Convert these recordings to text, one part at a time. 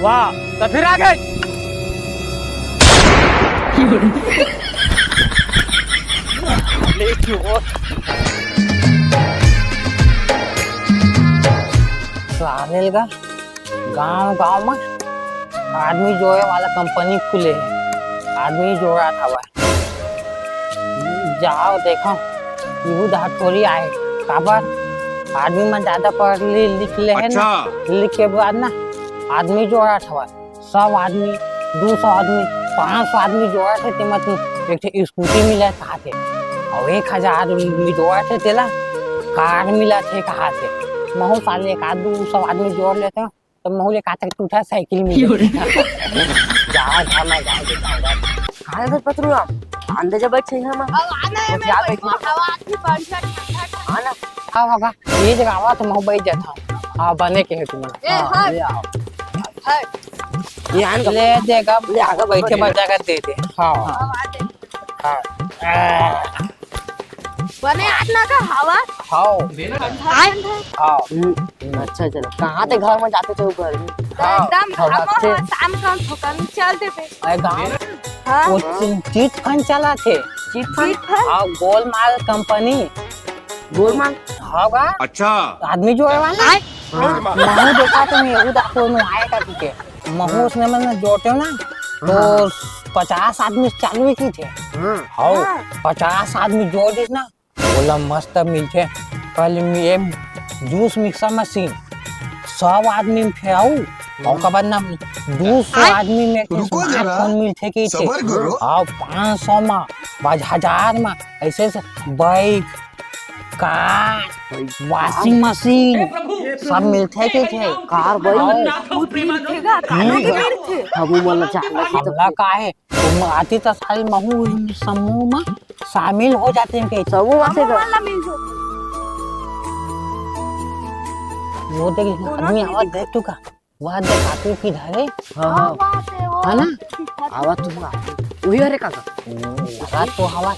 वाह तो फिर आ गए। सारेल का गांव गांव में आदमी जो है वाला कंपनी खुले है, आदमी जो रहा था वह जाओ देखो यू थोड़ी आए काबर आदमी में ज्यादा पढ़ लिख ले है ना, लिख के बाद ना आदमी जो रहा था सब आदमी 200 आदमी 500 आदमी जो रहे थे मतलब एक स्कूटी मिला कहा थे और 1000 जो रहे थे तेला कार मिला थे कहा थे महू साले एक 200 आदमी जोड़ लेते तो महू एक आते टूटा साइकिल मिल जा जा मैं जा देता काय कर पत्रू अंदाजा बैठ छै हम हवा की पंचर हां ना हाँ होगा ये जगह आवा तो महू बैठ जाता हाँ बने के है तुम्हारा है ये आन ले देगा ले आगे बैठे बजा कर दे दे हाँ हाँ बने आटना का हवा हाँ हाँ अच्छा चलो कहां ते घर में जाते थे घर में एकदम हम शाम का ठोकन चलते थे अरे गाँव हाँ वो चीट फंड चला थे चिट है हाँ गोलमाल कंपनी गोलमाल होगा अच्छा आदमी जो है वाला महू देखा तो मैं को आएगा तुझे महू उसने मैंने जोड़ते हो ना तो 50 आदमी चालू की थे हाँ 50 आदमी जोड़ दिस ना बोला मस्त मिलते पहले ये जूस मिक्सर मशीन 100 आदमी में फेराऊ और के बाद ना 200 आदमी में स्मार्टफोन मिलते की थे और 500 में 1000 में ऐसे से बाइक कार वॉशिंग मशीन सब मिलते के थे कार बाइक मिलेगा खाना के मिल थे अब वाला चाहला हमला का है तुम आती तो सारी महू समूह में शामिल हो जाते हैं कैसे सब वहां से वाला मिल जो वो देख आदमी आवाज देख तू का वहां दिखाते किधर है हां वहां से वो है ना आवा तुम वही अरे काका लगा तो हवा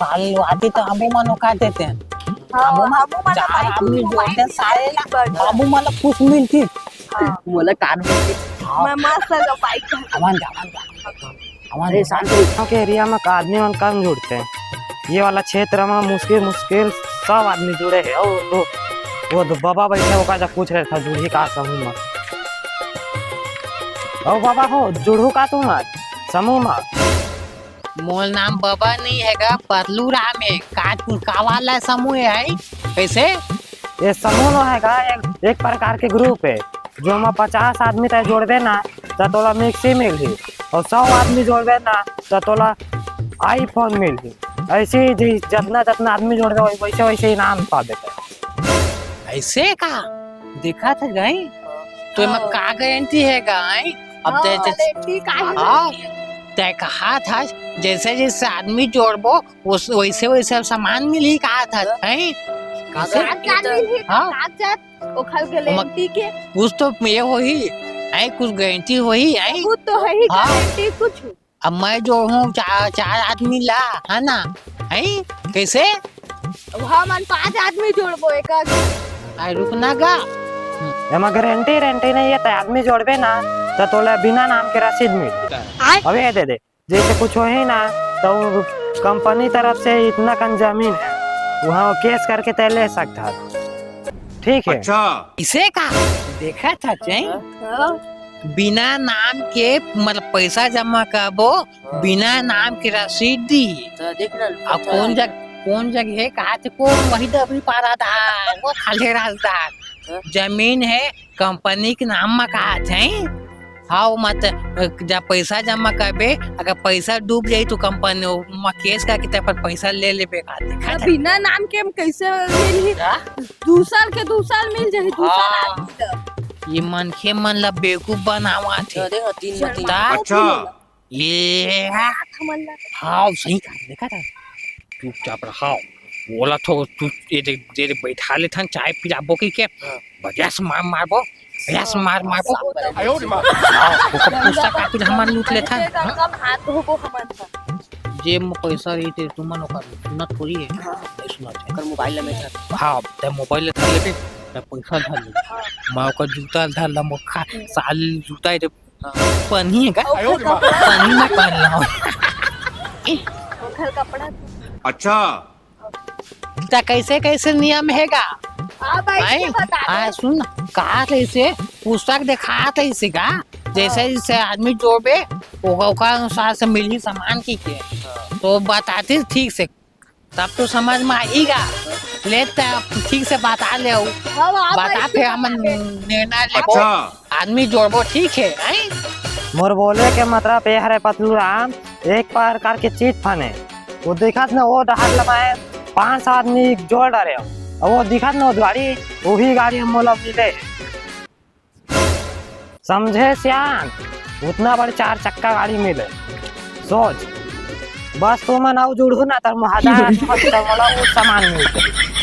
साल आती तो हमू मनो का देते हैं हमू मन चार आदमी जोड़ते सारे हमू मन कुछ मिलती मोला कार में मैं मस्त का बाइक अमन अरे शांति गाँव के एरिया में आदमी मन कम जुड़ते हैं, ये वाला क्षेत्र में मुश्किल सब आदमी जुड़े हैं। और तो वो तो बाबा बैठे होगा जब पूछ रहे था जुड़ी का समूह में। ओ बाबा हो जुड़ू का तुम समूह में मोल नाम बाबा नहीं हैगा पतलू राम है का वाला समूह है कैसे ये समूह नो हैगा एक प्रकार के ग्रुप है जो में 50 आदमी तय जोड़ देना तो तोला मिक्सी मिली और 100 आदमी जोड़ देना तो तोला आईफोन मिली। ऐसे ही जितना आदमी जोड़ दे वैसे वैसे इनाम पा देते। ऐसे का देखा था गई तो मैं का गारंटी है गई अब ठीक है हाँ तय कहा था जैसे जैसे आदमी जोड़बो वैसे वैसे सामान मिली कहा था है ओखल गारंटी के कुछ तो ये होई है कुछ गारंटी होई है वो तो है ही हाँ। गारंटी कुछ अब मैं जो हूँ चार आदमी ला है ना है कैसे हम 5 आदमी जोड़बो एक रुकना गा एमा गारंटी नहीं है तो आदमी जोड़बे ना तो तोला बिना नाम के रसीद मिली। अब ये दे दे जैसे कुछ हो ही ना तो कंपनी तरफ से इतना कन जमीन है वहाँ केस करके तय ले सकता है। ठीक है अच्छा इसे का देखा था चाहिए बिना नाम के मतलब पैसा जमा करबो बिना नाम के रसीद दी देखना अब कौन जगह है कहा थे कौन वही दबी पा रहा था वो खाली राजदार जमीन है कंपनी के नाम में कहा थे हाँ मत जब पैसा जमा करबे अगर पैसा डूब जाये तो कंपनी में केस करके पर पैसा ले लेबे का बिना नाम के हम कैसे मिली 2 साल के 2 साल मिल जाही 2 साल ये मनखे मन ला बेवकूफ बनावा थे देखो 3 अच्छा ये हाँ सही कहा देखा था चुपचाप रहा बोला तो तू ये बैठा ले था चाय पिलाबो की के बजास मारबो बजास मारबो पूछता का कुछ हमार लूट ले था हाथ धोबो हमन जेब में पैसा रही थे तुम मन ओकर सुना थोड़ी है सुना कर मोबाइल में था हाँ ते मोबाइल धर लेबे ते पैसा धर ले मैं ओकर जूता धर ला मुखा साल जूता पन्नी है का ओखर कपड़ा पन्नी में पहन रहा हूँ ओखर कपड़ा अच्छा तो कैसे कैसे नियम हैगा आप बैठ के भाई बता हाँ सुन कहा था इसे पुस्तक दिखा था इसे का जैसे जैसे आदमी जोड़े ओका अनुसार से मिली सामान की के तो बताते ठीक से तब तो समझ में आएगा लेते ठीक से बता ले हम आप बता बैठ फिर के हम निर्णय ले अच्छा आदमी जोड़बो ठीक है हैं? मोर बोले के मतलब ये हरे पतलू राम एक प्रकार के चीट फंड है वो दिखत ना वो डहार लमाए 5 आदमी जोड़ रहे हो और वो दिखत ना वो गाड़ी वही गाड़ी हम मोला मिले समझे सियान उतना बड़ी 4 चक्का गाड़ी मिले सोच बस तुम आओ जुड़ू ना तर 1000 मोला वो सामान मिलते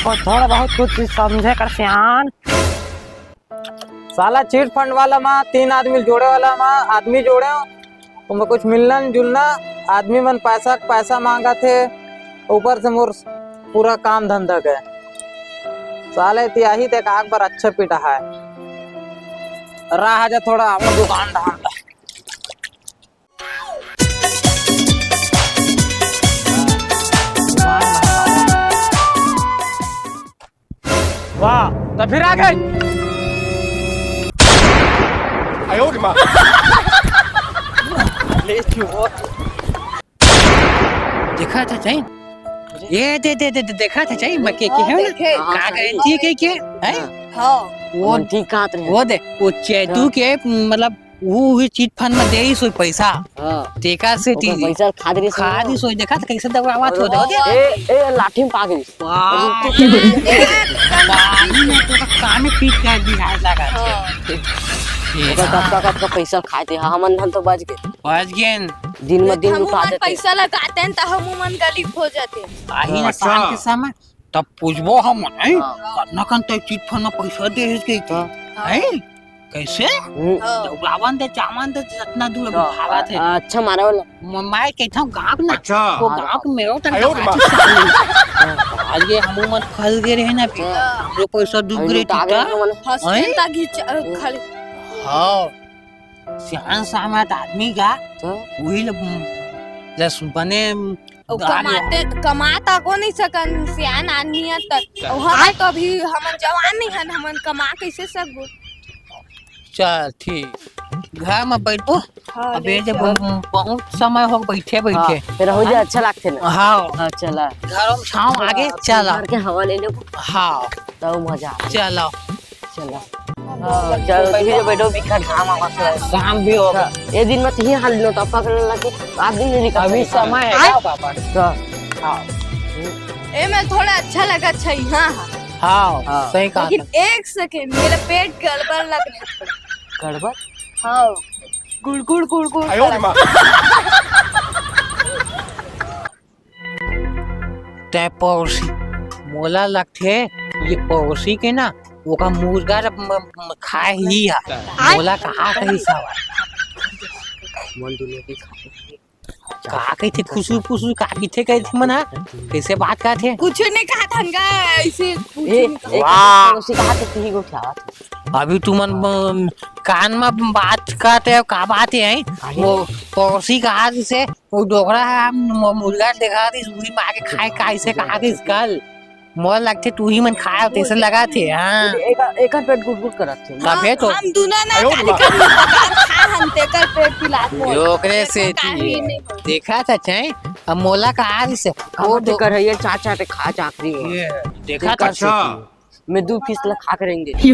और थोड़ा बहुत कुछ समझे कर सियान साला चीट फंड वाला माँ 3 आदमी जोड़े वाला माँ आदमी जोड़े हो तुम्हें कुछ मिलना जुलना आदमी मन पैसा मांगा थे ऊपर से मोर पूरा काम धंधा गए साले तिहाही ते काग पर अच्छा पीटा है रहा जा थोड़ा हम दुकान ढांढ वाह तो फिर आ गए 哎呦我的妈！ देखा था चाहिए ये दे देखा था चाहिए मैं के है देखे। ना का गारंटी के है हाँ वो ठीक कहा रहे वो दे वो चेतू के मतलब वो ही चीट फंड में दे ही सोई पैसा हां देखा से ओकर पैसा खादरी से खादी सोई देखा था कैसे दबावा थो दे ए लाठी में पागल पानी में तो काम पीट कर दी है लगा ओकर कब पैसा खाते हमन धन तो बच गए बच गए दिन में दिन हम लुटा मन देते पैसा लगाते हैं तो हम मन गरीब हो जाते हैं आही ना अच्छा। शाम के समय तब पूछबो हम नहीं करना कन तो चीट फंड में पैसा दे है के है कैसे रावण दे चावन दे जितना दूर भागा थे अच्छा मारा वाला मैं कहता हूँ गाँव ना अच्छा वो गाँव के मेरो तक अयो रे माँ। आज ये हम मन फल गए रहे ना फिर हमरो पैसा डूब गए हॉस्पिटल तक घिच खाली हाँ सियान सामत आदमी का वही जस बने कमाता को नहीं सकन सियान आदमी है तक और हम तो अभी हमन जवान नहीं हन हमन कमा कैसे सकबो चल ठीक घर में बैठो हाँ, अबे जब बहुत समय हो बैठे बैठे फिर हो जाए अच्छा लगते ना हाँ हाँ चला घरों में छाँव आगे चलो के हवा ले लो हाँ तब मजा चलो चला चलो धीरे बैठो बिखर काम आवाज शाम भी होगा ये दिन में ही हाल लो टप्पा करने लगे आदमी नहीं निकल अभी समय है ना पापा हाँ ए मैं थोड़ा अच्छा लगा छै हाँ हाँ हाँ सही कहा लेकिन एक सेकंड मेरा पेट गड़बड़ लगने लगा। गड़बड़ हाँ गुड़ गुड़ 哎呦我的妈！ ते पड़ोसी मोला लगते ये पड़ोसी के ना वो का मुर्गा खाए ही है मोला कहा कही सवाल मन दुनिया की खा कहा कही थे खुशू फुसू कहा की थे कही थे मना कैसे बात का थे कुछ नहीं कहा था ऐसे पड़ोसी कहा तो ही को क्या अभी तुमन कान में बात करते का बात है वो पड़ोसी कहा से वो डोगरा है मुर्गा देखा थी सूरी में आके खाए कैसे कहा थी कल मोल लगते तू ही मन खाया तैसे लगा थे हाँ एक पेट गुड़ करत थे तबे तो हम दुना ना काली काली खा हम तेकर पेट पिला योकरे से थी देखा था चाहे अब मोला कहा से वो तो कर ये चाचा पे खा चाकरी ये देखा था अच्छा मैं 2 पीस खा करेंगे ये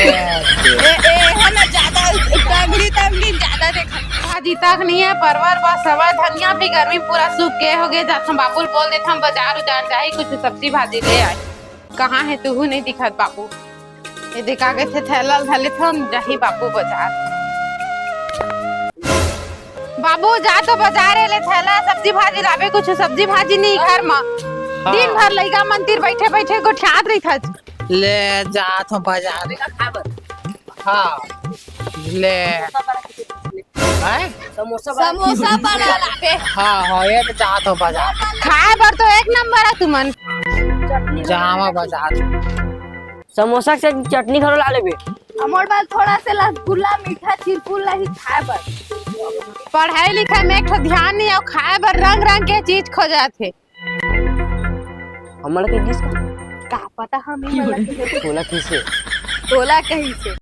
है ना ज्यादा तंगड़ी ज्यादा देखा भाजी तक नहीं है परवर बस सवा धनिया भी गर्मी पूरा सूख के हो गए जब हम बाबू बोल देते हम बाजार उजार जाए कुछ सब्जी भाजी ले आए कहाँ है तू नहीं दिखत बाबू ये दिखा गए थे थैला धले थे हम जाही बाबू बाजार बाबू जा तो बाजार ले थैला सब्जी भाजी लावे कुछ सब्जी भाजी नहीं घर में दिन भर लइका मंदिर बैठे बैठे गोठियात रही था ले जा तो बाजार हाँ ले समोसा बड़ा लागे हाँ ये तो जा तो बाजार खाए पर तो एक नंबर है तुमन जावा बाजार समोसा से चटनी घरो ला लेबे हमर बाल थोड़ा से रसगुल्ला मीठा चिरकुल नहीं खाए बर। पढ़ाई लिखाई में एक ठो ध्यान नहीं और खाए बर रंग रंग के चीज खो जाते। हमर के किसका का पता हम ही वाला के तोला किसे तोला कहीं से